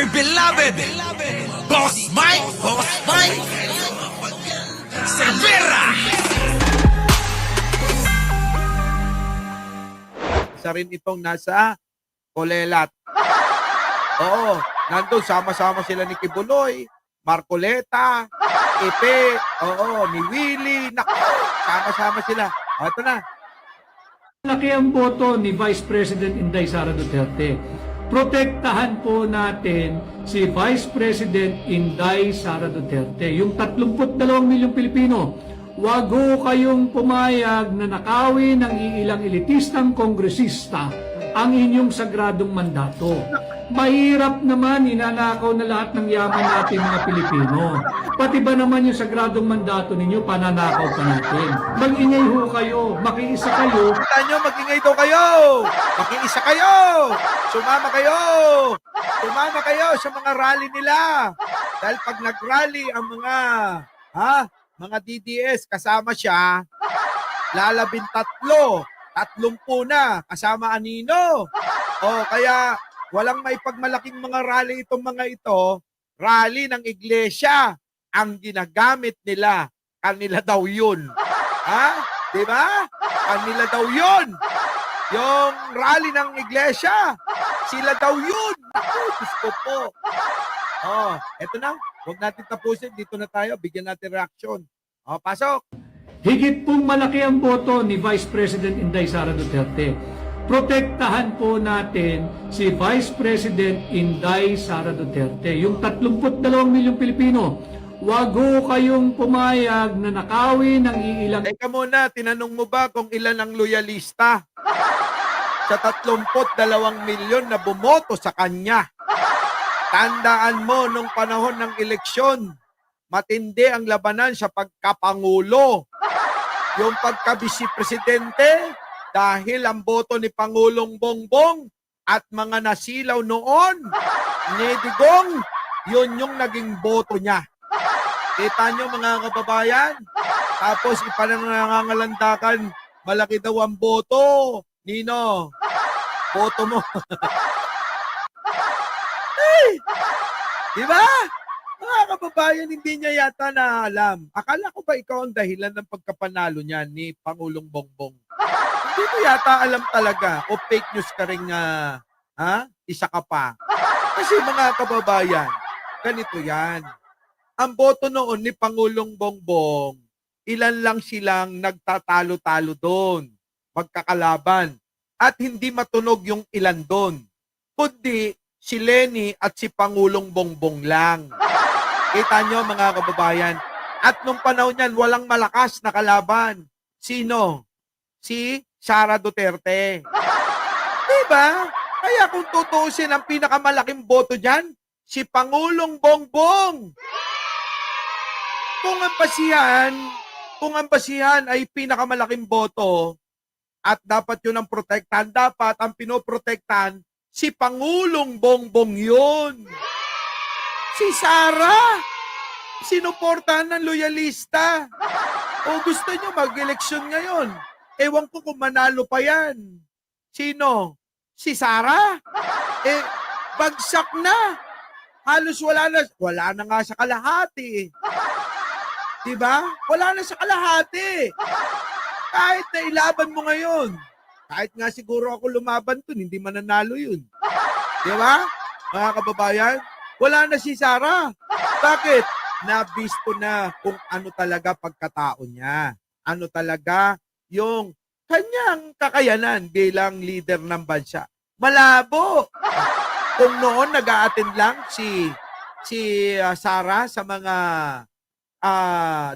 dear beloved, Boss Mike Cervera. Isa rin itong nasa Colelat. Oo, nandun sama-sama sila ni Kibuloy, Marcoleta, Epe, oo, ni Willie. Naku, sama-sama sila. O, ito na. Laki ang boto ni Vice President Inday Sara Duterte. Protektahan po natin si Vice President Inday Sara Duterte. Yung 32 milyong Pilipino, wag ho kayong pumayag na nakawin ng iilang elitistang kongresista ang inyong sagradong mandato. Mahirap naman, inanakaw na lahat ng yaman natin mga Pilipino. Pati ba naman yung sagradong mandato ninyo, pananakaw pa natin. Mag-ingay ho kayo, makiisa kayo. Kita nyo, mag-ingay daw kayo. Makiisa kayo. Sumama kayo. Sumama kayo sa mga rally nila. Dahil pag nag-rally ang mga DDS, kasama siya, lalabing 30 na, kasama anino. O, kaya walang may pagmalaking mga rally itong mga ito, rally ng iglesia ang ginagamit nila. Kanila daw yun. Ha? Diba? Kanila daw yun. Yung rally ng iglesia, sila daw yun. Ako, gusto po. Oh, eto na. Huwag natin tapusin. Dito na tayo. Bigyan natin reaction. Oh, pasok. Higit pong malaki ang boto ni Vice President Inday Sara Duterte. Protektahan po natin si Vice President Inday Sara Duterte. Yung 32 milyong Pilipino, wag ho kayong pumayag na nakawin ng iilang... Teka muna, tinanong mo ba kung ilan ang loyalista sa 32 milyon na bumoto sa kanya? Tandaan mo, nung panahon ng eleksyon, matindi ang labanan sa pagkapangulo. Yung pagka-vice-presidente, dahil ang boto ni Pangulong Bongbong at mga nasilaw noon ni Digong, yun yung naging boto niya. Kita nyo mga kababayan? Tapos ipanangangalandakan, malaki daw ang boto. Nino, boto mo. Hey! Diba? Mga kababayan, hindi niya yata na alam. Akala ko ba ikaw ang dahilan ng pagkapanalo niya ni Pangulong Bongbong? Hindi mo yata alam talaga o fake news ka rin isa ka pa. Kasi mga kababayan, ganito yan. Ang boto noon ni Pangulong Bongbong, ilan lang silang nagtatalo-talo doon, magkakalaban. At hindi matunog yung ilan doon. Kundi si Leni at si Pangulong Bongbong lang. Kita nyo mga kababayan. At nung panahon niyan, walang malakas na kalaban. Sino? Si Sara Duterte. Diba? Kaya kung tutuusin ang pinakamalaking boto dyan, si Pangulong Bongbong. Kung ang basihan ay pinakamalaking boto at dapat yun ang protektahan, dapat ang pinoprotektahan si Pangulong Bongbong yun. Si Sara, sinuportahan ng loyalista. O gusto nyo mag-eleksyon ngayon? Ewan ko kung manalo pa yan. Sino? Si Sara? Bagsak na. Halos wala na nga sa kalahati. Diba? Wala na sa kalahati. Kahit na ilaban mo ngayon, kahit nga siguro ako lumaban dun, hindi mananalo yun. Diba? Mga kababayan, wala na si Sara. Bakit? Nabisto na kung ano talaga pagkatao niya. Ano talaga yung kanyang kakayanan bilang leader ng bansa. Malabo. Kung noon nag-a-attend lang si Sara sa mga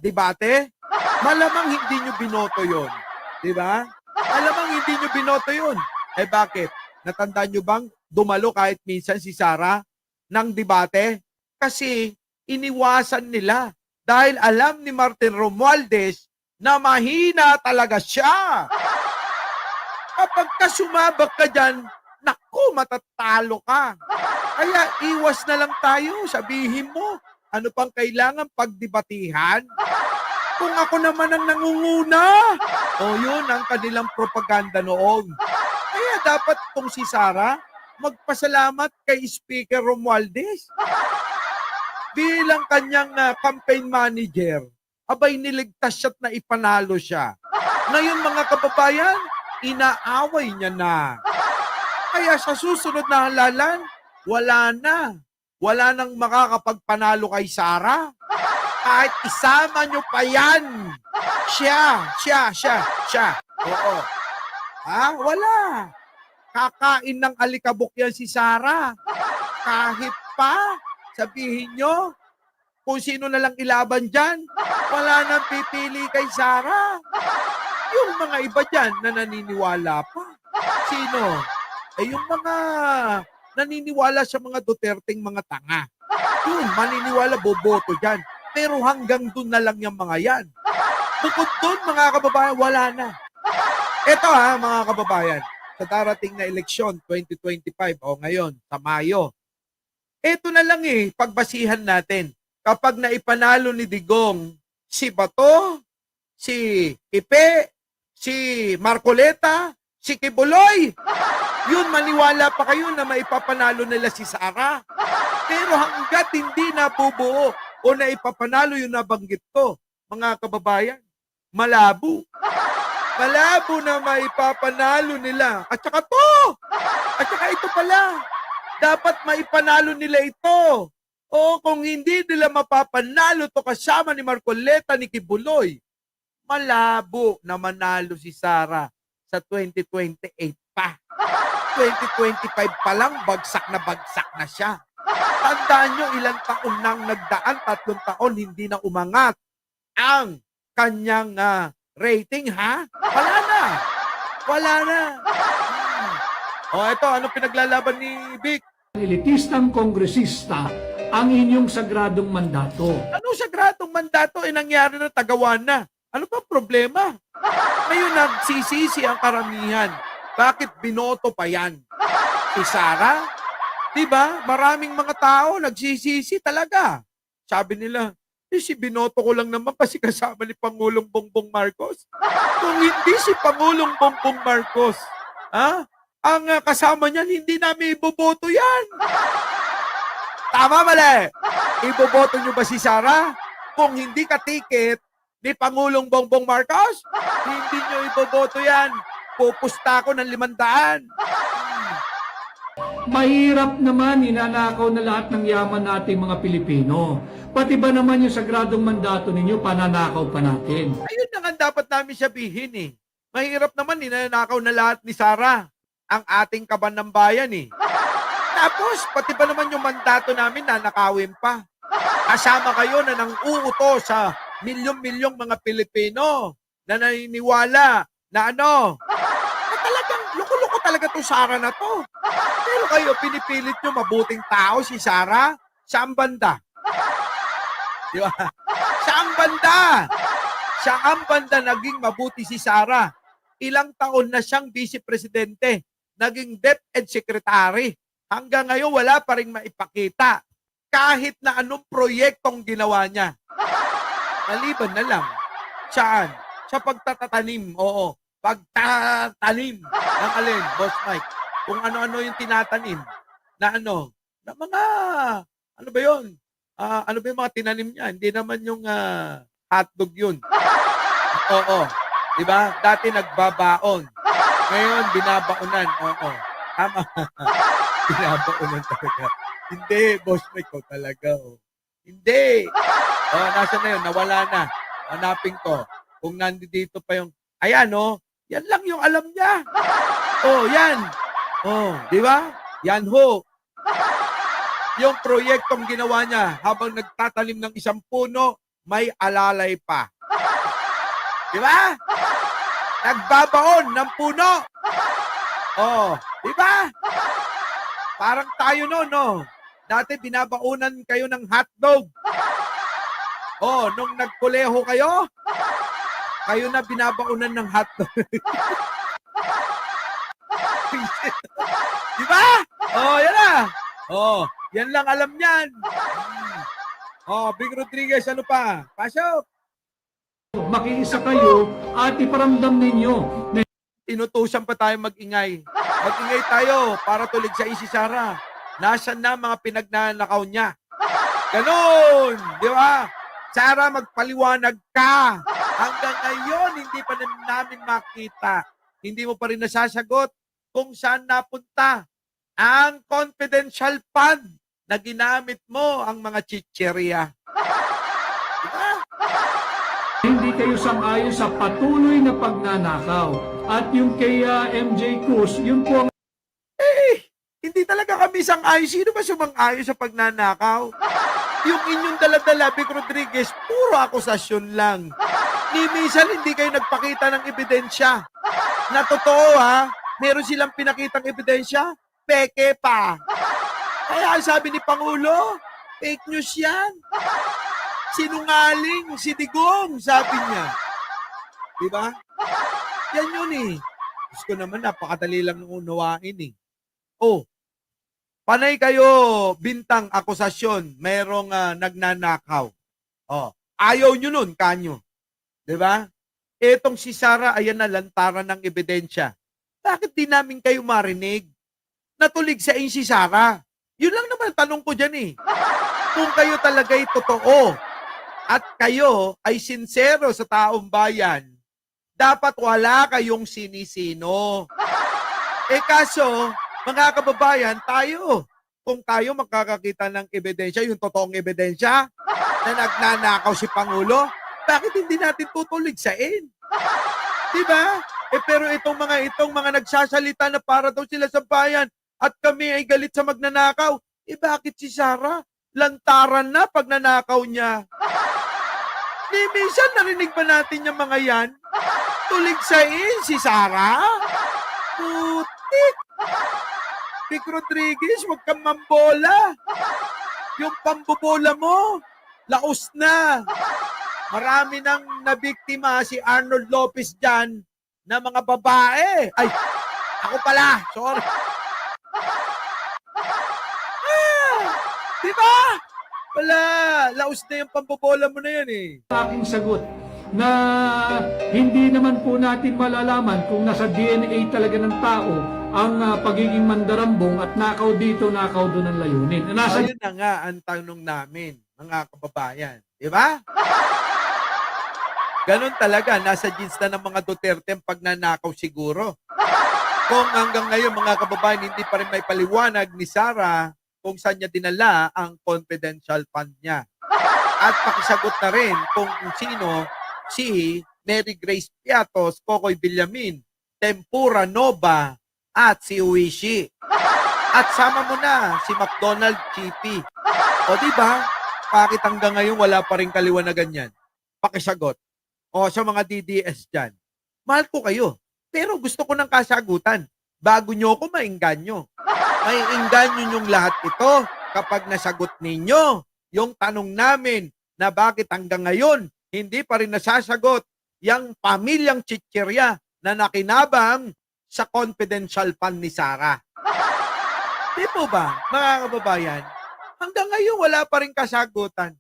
debate, malamang hindi nyo binoto yon. Diba? Malamang hindi nyo binoto yon. Bakit? Natandaan nyo bang dumalo kahit minsan si Sara ng debate? Kasi iniwasan nila dahil alam ni Martin Romualdez na mahina talaga siya. Kapag sumabak ka dyan, naku, matatalo ka. Kaya iwas na lang tayo, sabihin mo, ano pang kailangan pagdebatihan? Kung ako naman ang nangunguna, yun ang kanilang propaganda noon. Kaya dapat kung si Sara, magpasalamat kay Speaker Romualdez. Bilang kanyang campaign manager, abay niligtas siya't na ipanalo siya. Ngayon mga kababayan, inaaway niya na. Kaya sa susunod na halalan, wala na. Wala nang makakapagpanalo kay Sara. Kahit isama nyo pa yan. Siya. Oo. Wala. Kakain ng alikabok yan si Sara. Kahit pa, sabihin nyo, kung sino na lang ilaban dyan, wala nang pipili kay Sara. Yung mga iba dyan na naniniwala pa. Sino? Yung mga naniniwala sa mga Duterteng mga tanga. Yun, maniniwala, boboto dyan. Pero hanggang dun na lang yung mga yan. Bukod dun, mga kababayan, wala na. Ito mga kababayan, sa darating na eleksyon, 2025, o ngayon, sa Mayo. Ito na lang pagbasihan natin. Kapag naipanalo ni Digong si Bato, si Ipe, si Marcoleta, si Kibuloy, yun, maniwala pa kayo na maipapanalo nila si Sara. Pero hanggat hindi nabubuo o naipapanalo yung nabanggit ko, mga kababayan, malabo. Malabo na maipapanalo nila. At saka to! At saka ito pala. Dapat maipanalo nila ito. O kung hindi nila mapapanalo to kasama ni Marcoleta, ni Kibuloy, malabo na manalo si Sara sa 2028 pa. 2025 pa lang, bagsak na siya. Tandaan nyo, ilang taon nang nagdaan, 3 taon, hindi na umangat ang kanyang rating, Wala na. O ito, ano pinaglalaban ni Vic? Elitistang kongresista ang inyong sagradong mandato. Ano sagradong mandato? Nangyari na, tagawan na. Ano pa problema? Ngayon nagsisisi ang karamihan. Bakit binoto pa yan? Si Sara? Diba? Maraming mga tao nagsisisi talaga. Sabi nila, si binoto ko lang naman kasi kasama ni Pangulong Bongbong Marcos. Kung hindi si Pangulong Bongbong Marcos, ang kasama niyan, hindi namin iboboto yan. Tama, mali? Iboboto nyo ba si Sara? Kung hindi ka ticket ni Pangulong Bongbong Marcos, hindi nyo iboboto yan. Pupusta ko ng 500. Mahirap naman, ninanakaw na lahat ng yaman nating mga Pilipino. Pati ba naman yung sagradong mandato ninyo, pananakaw pa natin? Ayun na nga dapat namin sabihin Mahirap naman, ninanakaw na lahat ni Sara ang ating kaban ng bayan Tapos, pati ba naman yung mandato namin nanakawin pa? Kasama kayo na nang uuto sa milyong-milyong mga Pilipino na naniniwala na talagang loko-loko talaga to Sara na to. Pero kayo, pinipilit nyo mabuting tao si Sara, saan banda? Di ba? Saan banda? Saan banda naging mabuti si Sara? Ilang taon na siyang vice-presidente, naging DepEd secretary. Hanggang ngayon, wala pa rin maipakita. Kahit na anong proyektong ginawa niya. Maliban na lang. Saan? Sa pagtatatanim, oo. Pagtatanim ng alin, Boss Mike? Kung ano-ano yung tinatanim na na mga, ano ba yun? Ano ba yung mga tinanim niya? Hindi naman yung hotdog yun. Oo. Diba? Dati nagbabaon. Ngayon, binabaonan. Oo. Tama. Binabaonan talaga. Hindi, Boss Mike ko talaga. Hindi. Nasa na yun? Nawala na. Hanapin ko. Kung nandito pa yung, ayan yan lang yung alam niya. Yan. Di ba? Yan ho. Yung proyektong ginawa niya habang nagtatanim ng isang puno, may alalay pa. Di ba? Nagbabaon ng puno. Di ba? Parang tayo Dati binabaonan kayo ng hotdog. Nung nagkuleho kayo, kayo na binabaonan ng hotdog. Di ba? Yan na. Yan lang alam niyan. Big Rodriguez, ano pa? Pasok. Makiisa kayo at iparamdam ninyo na Inutusan pa tayo mag-ingay. Mag-ingay tayo para tulig sa si Sara. Nasaan na mga pinagnanakaw niya? Ganon! Di ba? Sara, magpaliwanag ka. Hanggang ngayon, hindi pa namin makita. Hindi mo pa rin nasasagot kung saan napunta ang confidential fund na ginamit mo ang mga chicherya. Diba? Hindi kayo sang-ayon sa patuloy na pagnanakaw. At yung kay MJ Cruz, yun po ang Hindi talaga kami sang-ayon. Sino ba sumang-ayon sa pagnanakaw? Yung inyong daladala, Vic Rodriguez, puro akusasyon lang. Ni minsan hindi kayo nagpakita ng ebidensya. Na totoo ha, meron silang pinakitang ebidensya, peke pa. Kaya ang sabi ni Pangulo, fake news yan. Sinungaling, si Digong, sabi niya. Diba? Yan yun eh. Gusto ko naman, napakadali lang nung unawain eh. Oh, panay kayo bintang akusasyon, merong nagnanakaw. Oh, ayaw nyo nun, kanyo. 'Di ba? Etong si Sara, ayan na lantaran ng ebidensya. Bakit di namin kayo marinig? Natulig sa si Sara. Yun lang naman tanong ko dyan eh. Kung kayo talaga'y totoo at kayo ay sincero sa taong bayan, dapat wala kayong sinisino. Kaso, mga kababayan, tayo. Kung tayo makakakita ng ebidensya, yung totoong ebidensya, na nagnanakaw si Pangulo, bakit hindi natin tutuligsain? Diba? Pero itong mga nagsasalita na para daw sila sa bayan at kami ay galit sa magnanakaw, bakit si Sara? Lantaran na pag nanakaw niya. Di minsan narinig ba natin yung mga yan? Tuligsain si Sara? Putik! Vic Rodriguez, huwag kang mambola. Yung pambobola mo, laos na. Marami nang nabiktima si Arnold Lopez dyan na mga babae. Ay, ako pala. Sorry. Diba? Wala. Laos na yung pambobola mo na yan eh. aking sagot na hindi naman po natin malalaman kung nasa DNA talaga ng tao ang pagiging mandarambong at nakaw dito, nakaw doon ang layunin. Nasa Ayun na nga ang tanong namin, mga kababayan. Di ba? Ganon talaga, nasa jeans na ng mga Duterte ang pagnanakaw siguro. Kung hanggang ngayon, mga kababayan, hindi pa rin may paliwanag ni Sara kung saan niya dinala ang confidential fund niya. At pakisagot na rin kung sino si Mary Grace Piatos, Kokoy Villamin, Tempura Nova, at si Uishi. At sama mo na si McDonald Chippy. O di ba? Bakit hanggang ngayon wala pa rin kaliwanagan yan? Pakisagot. O sa mga DDS dyan, mahal ko kayo, pero gusto ko ng kasagutan bago nyo ako maingganyo. Maiingganyo nyong lahat ito kapag nasagot ninyo yung tanong namin na bakit hanggang ngayon hindi pa rin nasasagot yung pamilyang chichirya na nakinabang sa confidential fund ni Sara. Di po ba, mga kababayan? Hanggang ngayon wala pa rin kasagutan.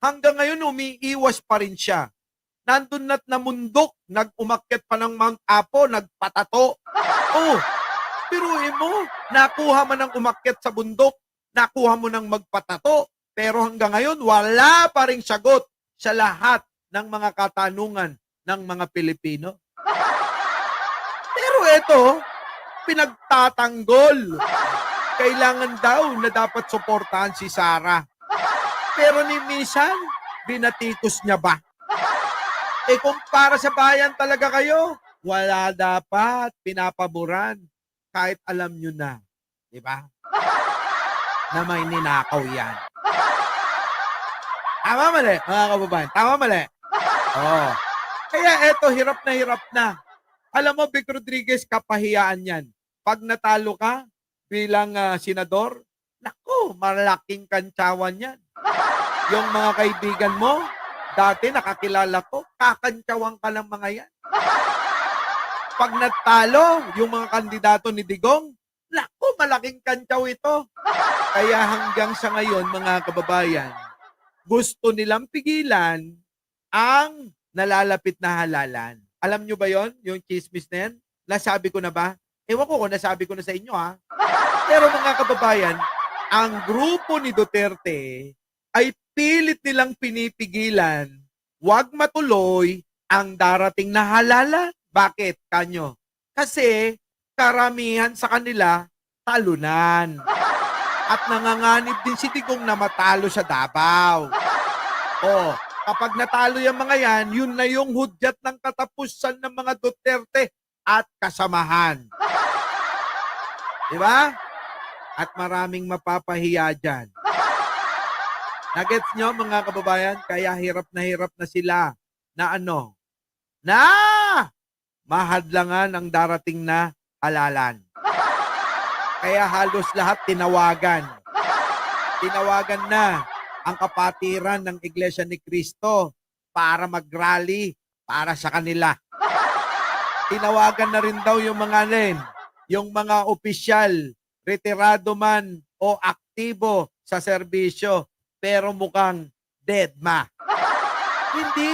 Hanggang ngayon umiiwas pa rin siya. Nandun na't namundok, nag-umakyat pa ng Mount Apo, nagpatato. Oh, piruin mo, nakuha mo ng umakyat sa bundok, nakuha mo ng magpatato, pero hanggang ngayon wala pa ring sagot sa lahat ng mga katanungan ng mga Pilipino. Pero ito, pinagtatanggol. Kailangan daw na dapat suportahan si Sara. Pero ni minsan, binatikos niya ba? Kung para sa bayan talaga kayo, wala dapat pinapaboran kahit alam nyo na. Diba? Na may ninakaw yan. Tama mali, mga kababayan. Tama mali. Oh. Kaya eto, hirap na. Alam mo, Vic Rodriguez, kapahiyaan yan. Pag natalo ka bilang senador, naku, malaking kantsawan yan. Yung mga kaibigan mo, dati nakakilala ko, kakantsawan ka ng mga yan. Pag natalo, yung mga kandidato ni Digong, naku, malaking kantsaw ito. Kaya hanggang sa ngayon, mga kababayan, gusto nilang pigilan ang nalalapit na halalan. Alam nyo ba yon? Yung chismis na yan? Nasabi ko na ba? Ewan ko kung nasabi ko na sa inyo ha. Pero mga kababayan, ang grupo ni Duterte ay pilit nilang pinipigilan wag matuloy ang darating na halalan. Bakit, kanyo? Kasi karamihan sa kanila talunan. At nanganganib din si Digong na matalo sa Davao. O, kapag natalo yung mga yan, yun na yung hudyat ng katapusan ng mga Duterte at kasamahan. Diba? At maraming mapapahiya dyan. Nagets nyo mga kababayan? Kaya hirap na sila na na mahadlangan ang darating na halalan. Kaya halos lahat tinawagan. Tinawagan na ang kapatiran ng Iglesia ni Cristo para mag-rally para sa kanila. Tinawagan na rin daw yung mga opisyal, retirado man o aktibo sa serbisyo, pero mukhang deadma. Hindi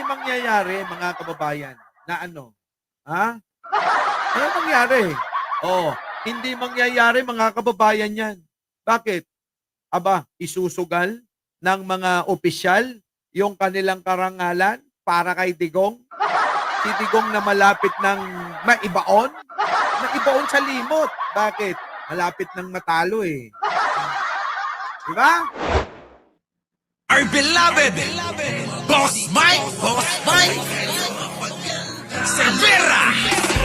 mangyayari, mga kababayan, na ha? Ano mangyari? Hindi mangyayari, mga kababayan yan. Bakit? Aba, isusugal ng mga opisyal yung kanilang karangalan para kay Digong? Si Digong na malapit ng maibaon? Naibaon sa limot. Bakit? Malapit ng matalo eh. Diba? Our beloved Boss Mike Cervera.